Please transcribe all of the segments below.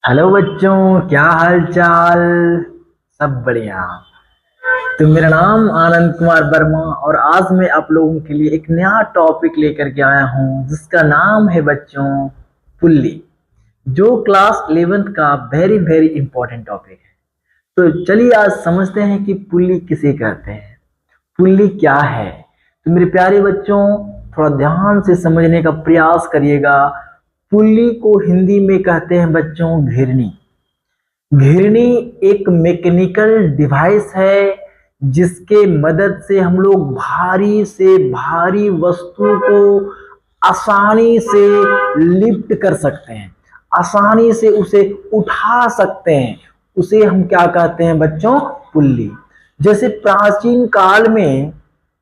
Hello बच्चों, क्या हाल चाल। सब बढ़िया। तो मेरा नाम आनंद कुमार वर्मा और आज मैं आप लोगों के लिए एक नया टॉपिक लेकर के आया हूं जिसका नाम है बच्चों पुल्ली, जो क्लास 11th का वेरी वेरी इंपॉर्टेंट टॉपिक है। तो चलिए आज समझते हैं कि पुल्ली किसे कहते हैं, पुल्ली क्या है। तो मेरे प्यारे बच्चों, थोड़ा ध्यान से समझने का प्रयास करिएगा। पुल्ली को हिंदी में कहते हैं बच्चों घिरनी। घिरनी एक मैकेनिकल डिवाइस है जिसके मदद से हम लोग भारी से भारी वस्तु को आसानी से लिफ्ट कर सकते हैं, आसानी से उसे उठा सकते हैं। उसे हम क्या कहते हैं बच्चों? पुल्ली। जैसे प्राचीन काल में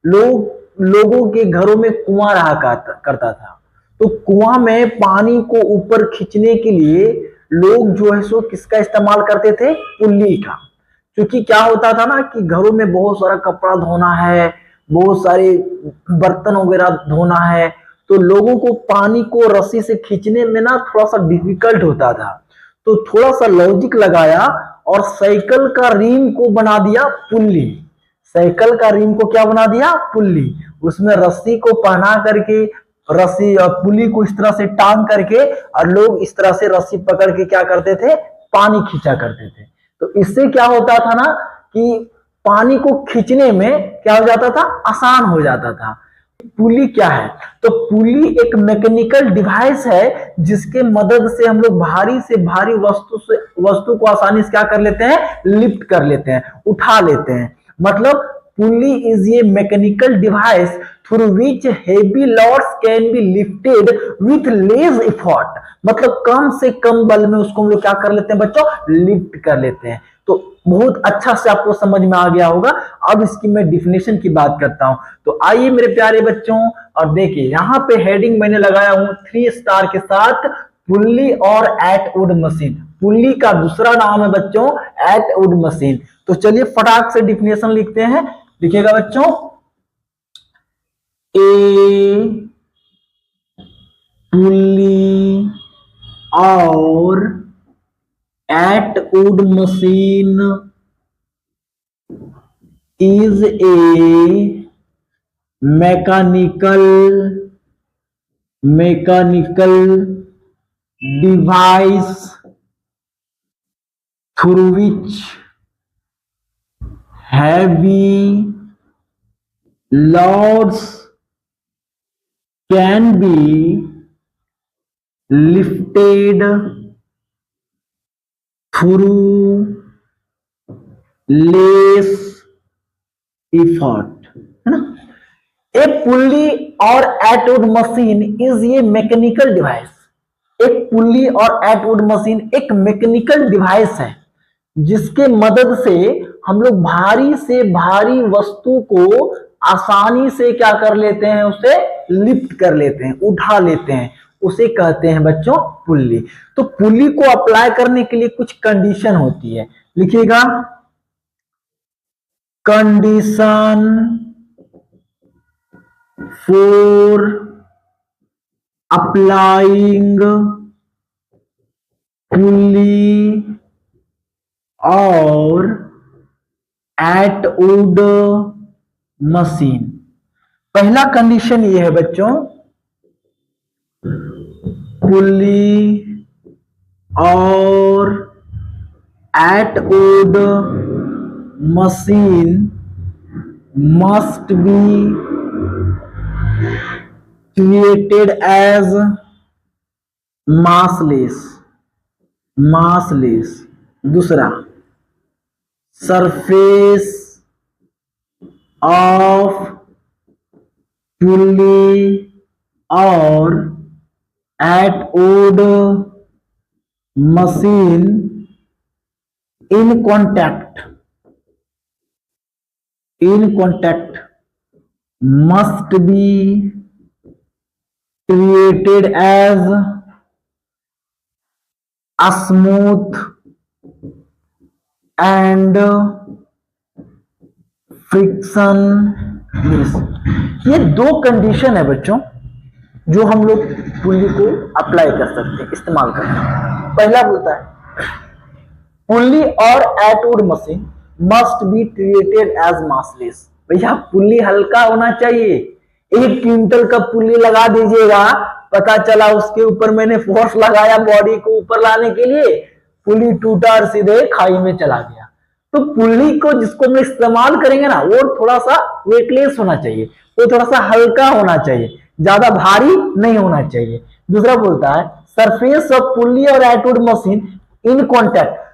लोगों के घरों में कुआं रहा करता था, तो कुआं में पानी को ऊपर खींचने के लिए लोग जो है सो किसका इस्तेमाल करते थे? पुल्ली का। क्योंकि क्या होता था ना कि घरों में बहुत सारा कपड़ा धोना है, बहुत सारे बर्तन वगैरह धोना है, तो लोगों को पानी को रस्सी से खींचने में ना थोड़ा सा डिफिकल्ट होता था। तो थोड़ा सा लॉजिक लगाया और साइकिल का रिम को बना दिया पुल्ली। साइकिल का रिम को क्या बना दिया? पुल्ली। उसमें रस्सी को पहना करके, रस्सी और पुली को इस तरह से टांग करके, और लोग इस तरह से रस्सी पकड़ के क्या करते थे? पानी खींचा करते थे। तो इससे क्या होता था ना कि पानी को खींचने में क्या हो जाता था? आसान हो जाता था। पुली क्या है? तो पुली एक मैकेनिकल डिवाइस है जिसके मदद से हम लोग भारी से भारी वस्तु को आसानी से क्या कर लेते हैं? लिफ्ट कर लेते हैं, उठा लेते हैं। मतलब pulley is a mechanical device through which heavy loads can be lifted with less effort। मतलब कम से कम बल में उसको हम लोग क्या कर लेते हैं बच्चों? लिफ्ट कर लेते हैं। तो बहुत अच्छा से आपको समझ में आ गया होगा। अब इसकी मैं डिफिनेशन की बात करता हूं। तो आइए मेरे प्यारे बच्चों, और देखिए यहां पे हेडिंग मैंने लगाया हूं 3 स्टार के साथ, पुल्ली और एटवुड मशीन। पुल्ली का दूसरा नाम है बच्चों एटवुड मशीन। तो चलिए फटाक से डिफिनेशन लिखते हैं। लिखिएगा बच्चों, ए पुल्ली और Atwood machine is a mechanical device through which heavy loads can be lifted through less effort, है ना। एक पुल्ली और एटवुड मशीन इज ये मैकेनिकल डिवाइस। एक पुल्ली और एटवुड मशीन एक मैकेनिकल डिवाइस है जिसके मदद से हम लोग भारी से भारी वस्तु को आसानी से क्या कर लेते हैं? उसे लिफ्ट कर लेते हैं, उठा लेते हैं। उसे कहते हैं बच्चों पुल्ली। तो पुल्ली को अप्लाई करने के लिए कुछ कंडीशन होती है। लिखिएगा, कंडीशन फॉर अप्लाइंग पुल्ली और एटवुड मशीन। पहला कंडीशन ये है बच्चों, पुल्ली और Atwood machine must be created as massless. दूसरा, सरफेस ऑफ पुल्ली और Atwood machine in contact must be created as smooth and friction. ये 2 कंडीशन है बच्चों जो हम लोग पुल्ली को अप्लाई कर सकते हैं, इस्तेमाल कर सकते हैं। पहला बोलता है पुल्ली और Atwood machine must be treated as massless. भैया पुल्ली हल्का होना चाहिए। 1 क्विंटल का पुल्ली लगा दीजिएगा, पता चला उसके ऊपर मैंने फोर्स लगाया बॉडी को ऊपर लाने के लिए, पुल्ली टूटा और सीधे खाई में चला गया। तो पुल्ली को जिसको हम इस्तेमाल करेंगे ना, वो थोड़ा सा वेटलेस होना चाहिए, वो थोड़ा सा हल्का होना चाहिए, ज्यादा भारी नहीं होना चाहिए। दूसरा बोलता है सरफेस ऑफ पुल्ली और Atwood machine in contact.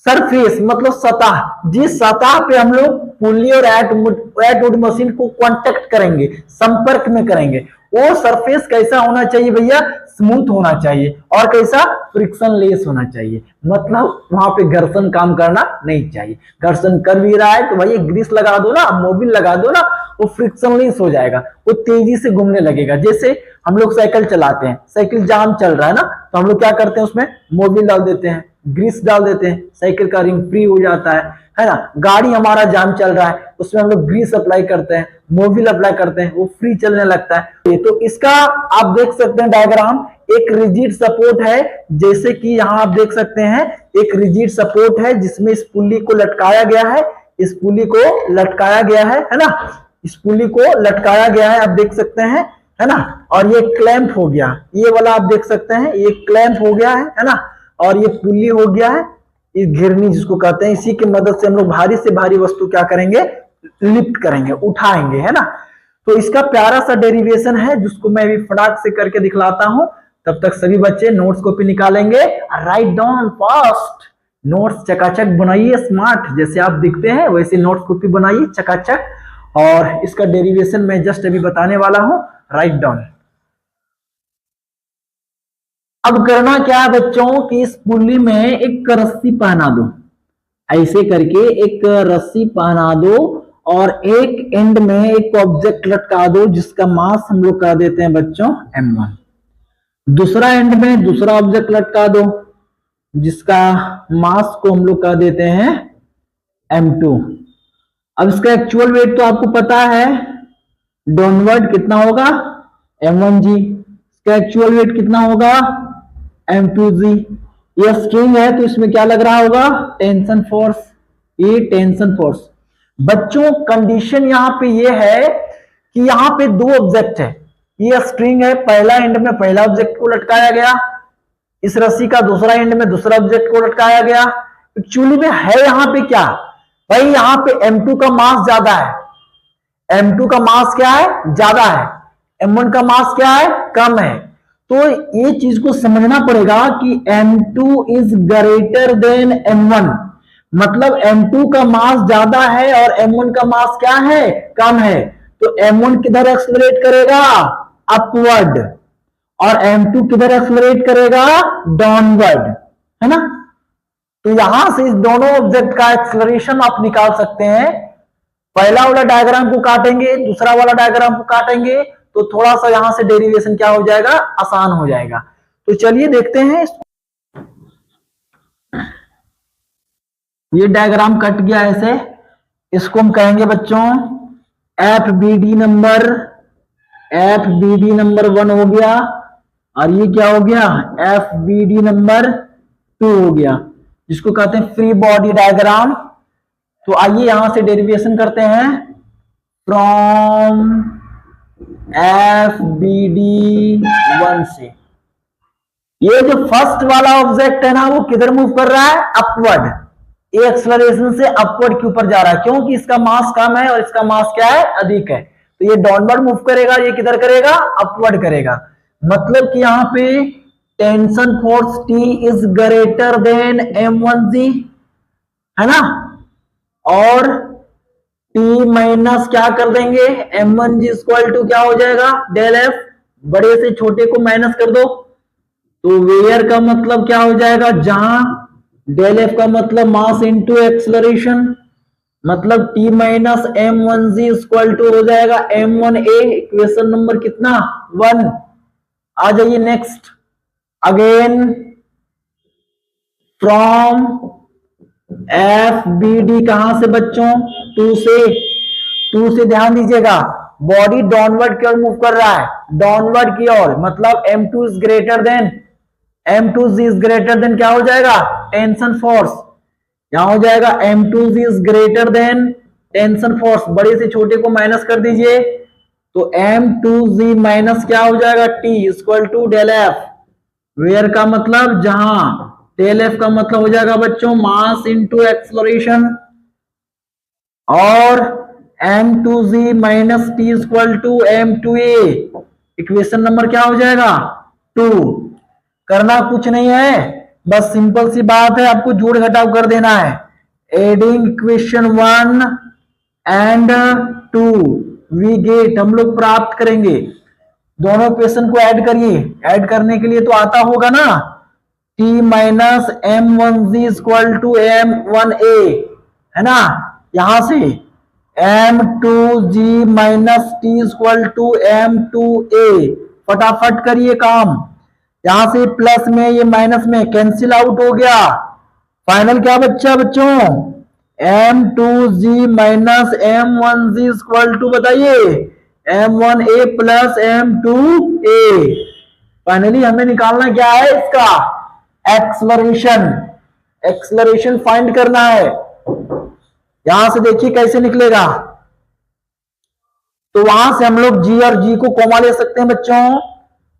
Surface मतलब सतह, जिस सतह पे हम लोग पुल्ली और एटवुड मशीन को कांटेक्ट करेंगे, संपर्क में करेंगे, वो सरफेस कैसा होना चाहिए भैया? स्मूथ होना चाहिए। और कैसा? फ्रिक्शन लेस होना चाहिए। मतलब वहां पे घर्षण काम करना नहीं चाहिए। घर्षण कर भी रहा है तो भैया ग्रीस लगा दो ना, मोबिल लगा दो ना, वो फ्रिक्शन लेस हो जाएगा, वो तेजी से घूमने लगेगा। जैसे हम लोग साइकिल चलाते हैं, साइकिल जाम चल रहा है ना, तो हम लोग क्या करते हैं, उसमें मोबिल डाल देते हैं, ग्रीस डाल देते हैं, साइकिल का रिंग फ्री हो जाता है ना। गाड़ी हमारा जाम चल रहा है, उसमें हम लोग ग्रीस अप्लाई करते हैं, मोबिल अप्लाई करते हैं, वो फ्री चलने लगता है। तो इसका आप देख सकते हैं डायग्राम, एक रिजिड सपोर्ट है, जैसे कि यहाँ आप देख सकते हैं एक रिजिड सपोर्ट है जिसमें इस पुल्ली को लटकाया गया है, इस पुल्ली को लटकाया गया है ना, इस पुल्ली को लटकाया गया है, आप देख सकते हैं, है ना। और ये क्लैंप हो गया, ये वाला आप देख सकते हैं, ये क्लैंप हो गया है ना। और ये पुल्ली हो गया है, ये घिरनी जिसको कहते हैं, इसी की मदद से हम लोग भारी से भारी वस्तु क्या करेंगे? लिफ्ट करेंगे, उठाएंगे, है ना। तो इसका प्यारा सा डेरिवेशन है जिसको मैं अभी फटाक से करके दिखलाता हूं। तब तक सभी बच्चे नोट्स कॉपी निकालेंगे, राइट डाउन फास्ट, नोट्स चकाचक बनाइए, स्मार्ट जैसे आप दिखते हैं वैसे नोट्स कॉपी बनाइए चकाचक। और इसका डेरिवेशन मैं जस्ट अभी बताने वाला हूं, राइट डाउन। अब करना क्या है बच्चों कि इस पुल्ली में एक रस्सी पहना दो, ऐसे करके एक रस्सी पहना दो और एक एंड में एक ऑब्जेक्ट लटका दो जिसका मास हम लोग कर देते हैं बच्चों m1। दूसरा एंड में दूसरा ऑब्जेक्ट लटका दो जिसका मास को हम लोग कर देते हैं m2। अब इसका एक्चुअल वेट तो आपको पता है, डाउनवर्ड कितना होगा? m1g। इसका एक्चुअल वेट कितना होगा? m2g। ये स्ट्रिंग है तो इसमें क्या लग रहा होगा? टेंशन फोर्स, ये टेंशन फोर्स। बच्चों कंडीशन यहां पे ये है कि यहां पे दो ऑब्जेक्ट है, ये स्ट्रिंग है, पहला एंड में पहला ऑब्जेक्ट को लटकाया गया, इस रस्सी का दूसरा एंड में दूसरा ऑब्जेक्ट को लटकाया गया। एक्चुअली में है यहां पे क्या भाई, यहां पे m2 का मास ज्यादा है, m2 का मास क्या है? ज्यादा है, m1 का मास क्या है? कम है। तो ये चीज को समझना पड़ेगा कि m2 is greater than m1, मतलब m2 का मास ज्यादा है और m1 का मास क्या है? कम है। तो m1 किधर एक्सलरेट करेगा? अपवर्ड, और m2 किधर एक्सलरेट करेगा? डाउनवर्ड, है ना। तो यहां से इस दोनों ऑब्जेक्ट का एक्सलरेशन आप निकाल सकते हैं। पहला वाला डायग्राम को काटेंगे, दूसरा वाला डायग्राम को काटेंगे, तो थोड़ा सा यहां से डेरिवेशन क्या हो जाएगा? आसान हो जाएगा। तो चलिए देखते हैं। ये डायग्राम कट गया ऐसे, इसको हम कहेंगे बच्चों FBD नंबर, FBD नंबर 1 हो गया, और ये क्या हो गया? FBD नंबर 2 हो गया, जिसको कहते हैं फ्री बॉडी डायग्राम। तो आइए यहां से डेरिवेशन करते हैं, फ्रॉम FBD 1 से। ये जो फर्स्ट वाला ऑब्जेक्ट है ना, वो किधर मूव कर रहा है? अपवर्ड। ये एक्सलरेशन से अपवर्ड के ऊपर जा रहा है, क्योंकि इसका मास कम है और इसका मास क्या है? अधिक है। तो ये डाउनवर्ड मूव करेगा, ये किधर करेगा? अपवर्ड करेगा। मतलब कि यहां पे tension force T is greater than m1g, है ना। और T माइनस क्या कर देंगे? m1g इक्वल टू क्या हो जाएगा? Del F। बड़े से छोटे को माइनस कर दो, तो वेयर का मतलब क्या हो जाएगा? जहां डेल F का मतलब मास इंटू एक्सलरेशन, मतलब T minus m1g equal to हो जाएगा m1a। इक्वेशन नंबर कितना? 1। आ जाइए नेक्स्ट। अगेन फ्रॉम FBD कहां से बच्चों? 2 से। 2 से ध्यान दीजिएगा, बॉडी डाउनवर्ड की ओर मूव कर रहा है, डाउनवर्ड की ओर, मतलब m2 is greater than M2G is greater than क्या हो जाएगा, टेंशन फोर्स। यहां हो जाएगा M2G is greater than tension force, बड़े से छोटे को माइनस कर दीजिए तो M2G माइनस क्या हो जाएगा, T equal to del F. Where का मतलब जहां, डेल एफ का मतलब हो जाएगा बच्चों मास इनटू एक्सलरेशन, और M2G minus T equal to M2A। Equation number क्या हो जाएगा, 2। करना कुछ नहीं है, बस सिंपल सी बात है, आपको जोड़ घटाव कर देना है। Adding equation 1 and 2 we get, हम लोग प्राप्त करेंगे। दोनों इक्वेशन को ऐड करिए, ऐड करने के लिए तो आता होगा ना, T minus M1G equal to M1A, है ना। यहां से M2G minus T equal to M2A, फटाफट करिए काम। यहां से प्लस में ये माइनस में कैंसिल आउट हो गया, फाइनल क्या बच्चा बच्चों, M2G minus M1G equal to बताइए M1A प्लस M2A। फाइनली हमें निकालना क्या है, इसका एक्सलरेशन, एक्सलरेशन फाइंड करना है। यहां से देखिए कैसे निकलेगा, तो वहां से हम लोग G और G को कॉमा ले सकते हैं बच्चों।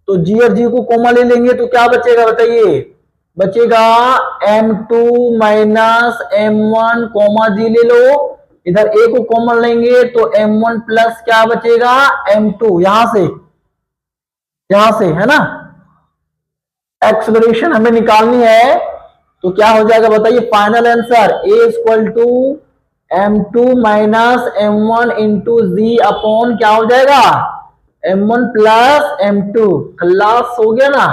तो G और G को कॉमा ले लेंगे तो क्या बचेगा बताइए, बचेगा M2 minus M1 comma G ले लो, इधर A को कॉमन लेंगे तो M1 प्लस क्या बचेगा M2, यहां से है ना। एक्सलरेशन हमें निकालनी है तो क्या हो जाएगा बताइए, final answer A equal to M2 minus M1 into G upon क्या हो जाएगा M1 प्लस M2। खल्लास हो गया ना,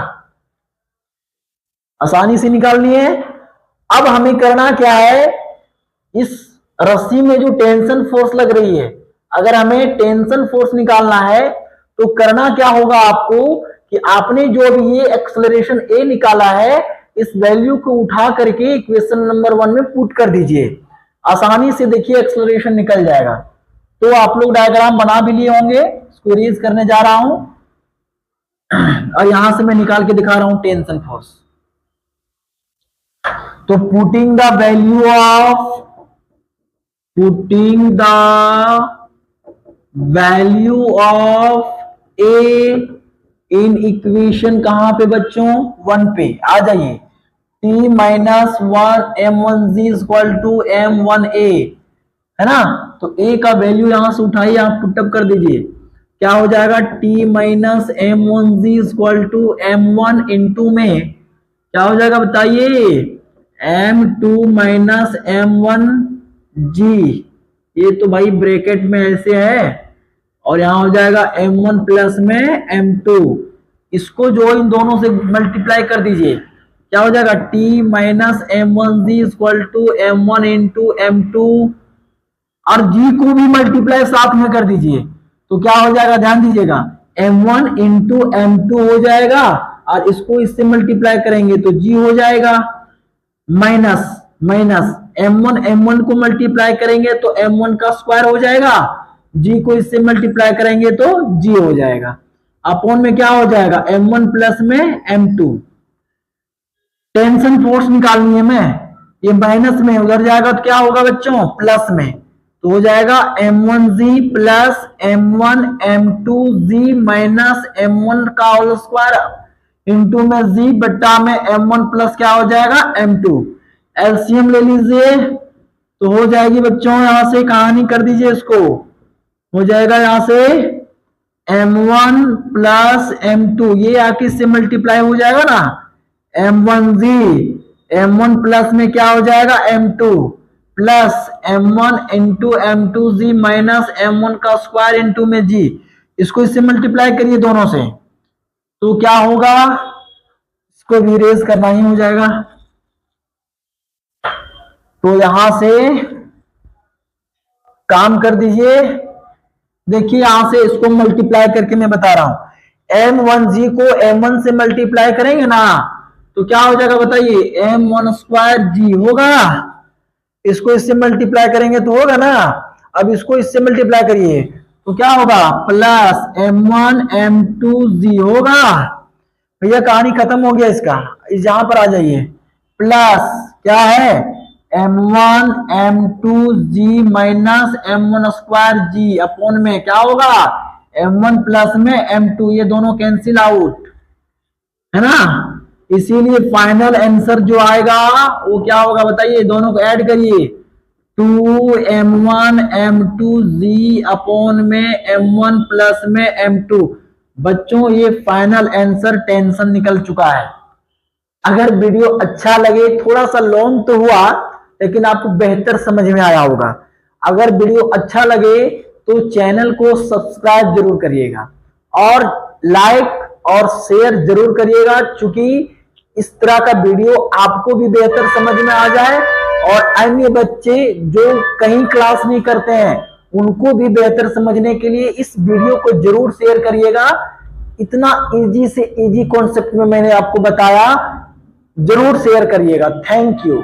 आसानी से निकालनी है। अब हमें करना क्या है, इस रस्सी में जो टेंशन फोर्स लग रही है, अगर हमें टेंशन फोर्स निकालना है तो करना क्या होगा आपको कि आपने जो भी ये एक्सेलरेशन ए निकाला है, इस वैल्यू को उठा करके इक्वेशन नंबर 1 में पुट कर दीजिए, आसानी से देखिए एक्सेलरेशन निकल जाएगा। तो आप लोग डायग्राम बना भी लिए होंगे, इसको इरेज करने जा रहा हूं और यहां से मैं निकाल के दिखा रहा हूं टेंशन फोर्स। तो putting the value of A in equation कहां पे बच्चों, 1 पे आ जाइए। T minus 1 M1G equal to M1A, है ना। तो A का वैल्यू यहां से उठाइए, आप पुटअप कर दीजिए, क्या हो जाएगा T minus M1G equal to M1 into में क्या हो जाएगा बताइए M2 माइनस M1G, ये तो भाई ब्रैकेट में ऐसे है, और यहां हो जाएगा M1 प्लस में M2, इसको जो इन दोनों से मल्टीप्लाई कर दीजिए, क्या हो जाएगा T minus M1G equal to M1 into M2, और G को भी मल्टीप्लाई साथ में कर दीजिए तो क्या हो जाएगा ध्यान दीजिएगा M1 इंटू M2 हो जाएगा, और इसको इससे मल्टीप्लाई करेंगे तो G हो जाएगा, माइनस माइनस M1 को मल्टीप्लाई करेंगे तो M1 का स्क्वायर हो जाएगा, G को इससे मल्टीप्लाई करेंगे तो G हो जाएगा, अपॉन में क्या हो जाएगा M1 प्लस में M2। टेंशन फोर्स निकालनी है मैं, ये माइनस में उधर जाएगा तो क्या होगा बच्चों प्लस में, तो हो जाएगा M1G plus M1 M2G minus M1 का होल स्क्वायर इंटू में G बट्टा में M1 प्लस क्या हो जाएगा M2। एलसीएम ले लीजिए तो हो जाएगी बच्चों, यहां से कहानी कर दीजिए, इसको हो जाएगा यहां से M1 प्लस M2, ये आके इससे मल्टीप्लाई हो जाएगा ना M1G, M1 प्लस में क्या हो जाएगा M2 plus M1 into M2G minus M1 का स्क्वायर इंटू में G, इसको इससे मल्टीप्लाई करिए दोनों से तो क्या होगा, इसको भी इरेज करना ही हो जाएगा। तो यहां से काम कर दीजिए, देखिए यहां से इसको मल्टीप्लाई करके मैं बता रहा हूं, M1G को M1 से मल्टीप्लाई करेंगे ना तो क्या हो जाएगा बताइए M1 स्क्वायर G होगा, इसको इससे मल्टीप्लाई करेंगे तो होगा ना, अब इसको इससे मल्टीप्लाई करिए तो क्या होगा प्लस M1 M2G होगा, भैया कहानी खत्म हो गया इसका, इस यहां पर आ जाइए। प्लस क्या है, m1 m2g minus m1 square जी अपॉन में क्या होगा, m1 प्लस में m2, ये दोनों कैंसिल आउट है ना। इसीलिए फाइनल आंसर जो आएगा वो क्या होगा बताइए, दोनों को ऐड करिए, 2m1 m2g अपॉन में m1 प्लस में m2। बच्चों ये फाइनल आंसर, टेंशन निकल चुका है। अगर वीडियो अच्छा लगे, थोड़ा सा लॉन्ग तो हुआ लेकिन आपको बेहतर समझ में आया होगा। अगर वीडियो अच्छा लगे तो चैनल को सब्सक्राइब जरूर करिएगा और लाइक और शेयर जरूर करिएगा, क्योंकि इस तरह का वीडियो आपको भी बेहतर समझ में आ जाए और अन्य बच्चे जो कहीं क्लास नहीं करते हैं उनको भी बेहतर समझने के लिए इस वीडियो को जरूर शेयर करिएगा। इतना इजी से इजी कॉन्सेप्ट में मैंने आपको बताया, जरूर शेयर करिएगा। Thank you.